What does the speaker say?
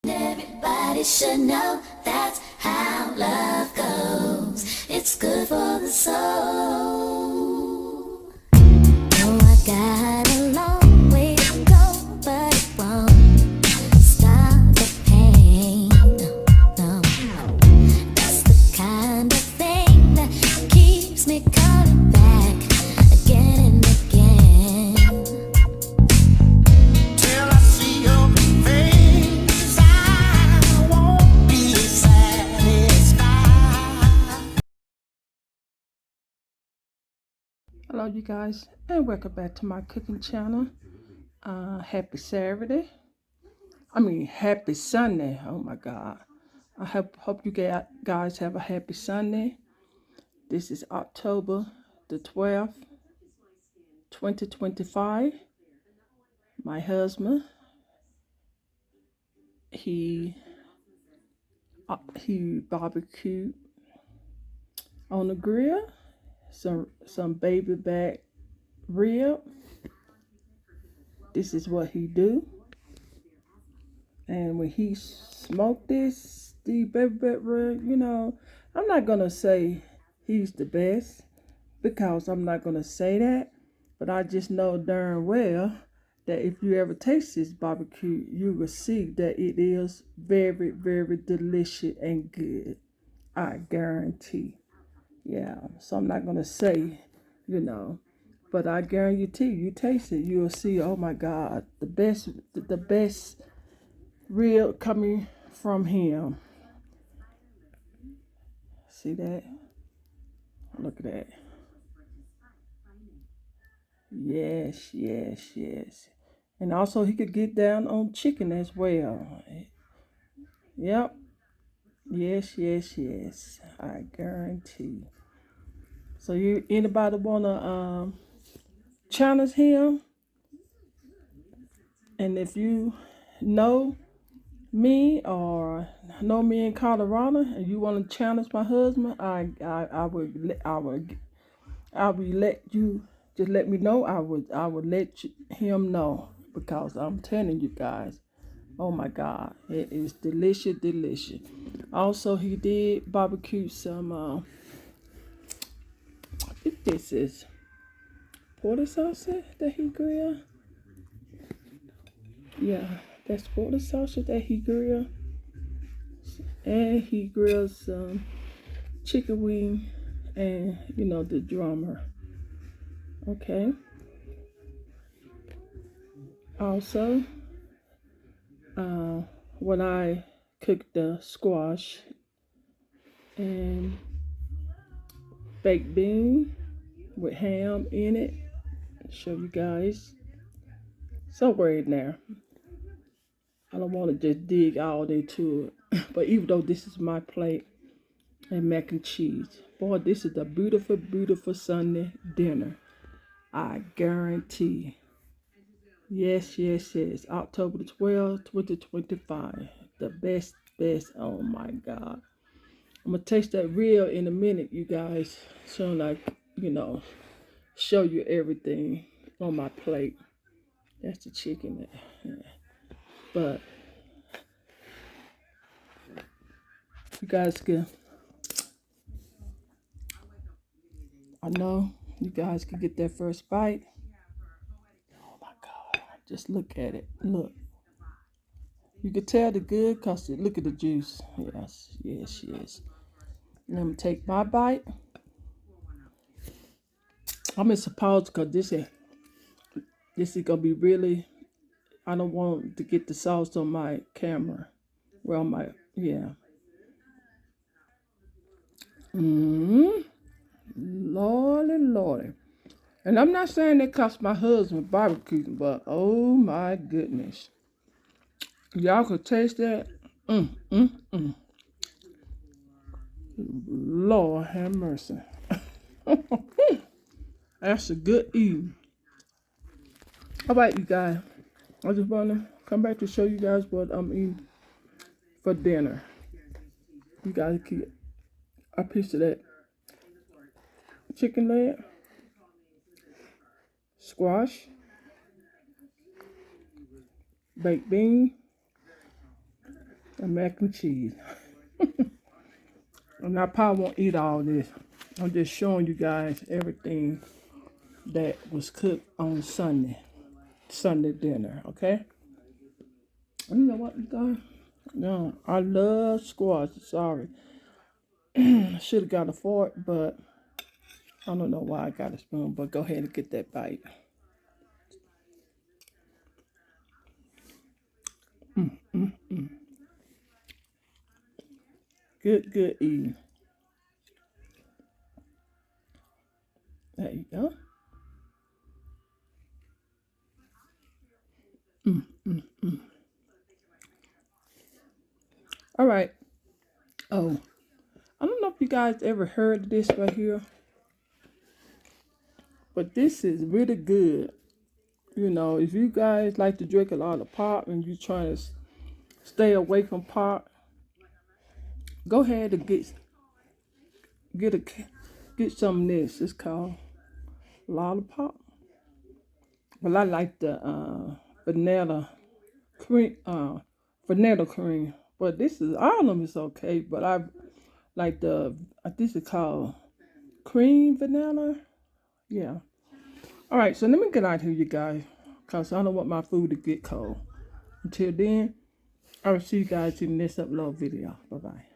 Everybody should know that's how love goes. It's good for the soul. Oh, I got a long way to go, but it won't stop the pain. No, that's the kind of thing that keeps me coming back again and again. Till I see your face, I won't be satisfied. Hello you guys, and welcome back to my cooking channel. Happy Saturday. Happy Sunday. Oh my God. I hope you guys have a happy Sunday. This is October the 12th, 2025. My husband, he barbecued on the grill some baby back rib. This is what he do. And when he smoked the baby back rib, I'm not gonna say he's the best because I'm not gonna say that, but I just know darn well that if you ever taste this barbecue, you will see that it is very, very delicious and good. I guarantee. Yeah, so I'm not gonna say, but I guarantee you taste it, you'll see. Oh my God, the best rib coming from him. See that? Look at that. Yes. And also he could get down on chicken as well. Yep. Yes. I guarantee. So anybody wanna challenge him? And if you know me or know me in Colorado and you want to challenge my husband, I will let you just let me know. I would let him know because I'm telling you guys, oh my God, it is delicious. Also, he did barbecue some. I think this is porter sausage that he grilled. Yeah, that's porter sausage that he grilled, and he grilled some chicken wing, and the drummer. Okay. Also, when I cooked the squash and baked bean with ham in it, show you guys somewhere in there. I don't want to just dig all into it, but even though this is my plate and mac and cheese, boy, this is a beautiful Sunday dinner. I guarantee. Yes. October the 12th, 2025. The best. Oh my God. I'm going to taste that rib in a minute, you guys. Soon show you everything on my plate. That's the chicken. But you guys I know you guys can get that first bite. Oh my God. Just look at it. Look. You can tell the good because look at the juice. Yes. Let me take my bite. I'm in suppose because this is gonna be really. I don't want to get the sauce on my camera. Well, Lordy. And I'm not saying that cost my husband barbecue, but oh my goodness, y'all could taste that. Lord have mercy. That's a good eating. All right, you guys. I just want to come back to show you guys what I'm eating for dinner. You guys keep a piece of that chicken leg, squash, baked bean, and mac and cheese. And I probably won't eat all this. I'm just showing you guys everything that was cooked on Sunday dinner, okay? You know what, you guys? No, I love squash. Sorry. I should have got a fork, but I don't know why I got a spoon, but go ahead and get that bite. Good, good eating. There you go. All right. Oh, I don't know if you guys ever heard of this right here, but this is really good. You know, if you guys like to drink a lot of pop and you're trying to stay away from pop, go ahead and get some of this. It's called lollipop. Well, I like the vanilla cream. Vanilla cream. But this is all of them is okay. But I like this is called cream vanilla. Yeah. All right. So let me get out here, you guys, cause I don't want my food to get cold. Until then, I will see you guys in the next upload video. Bye bye.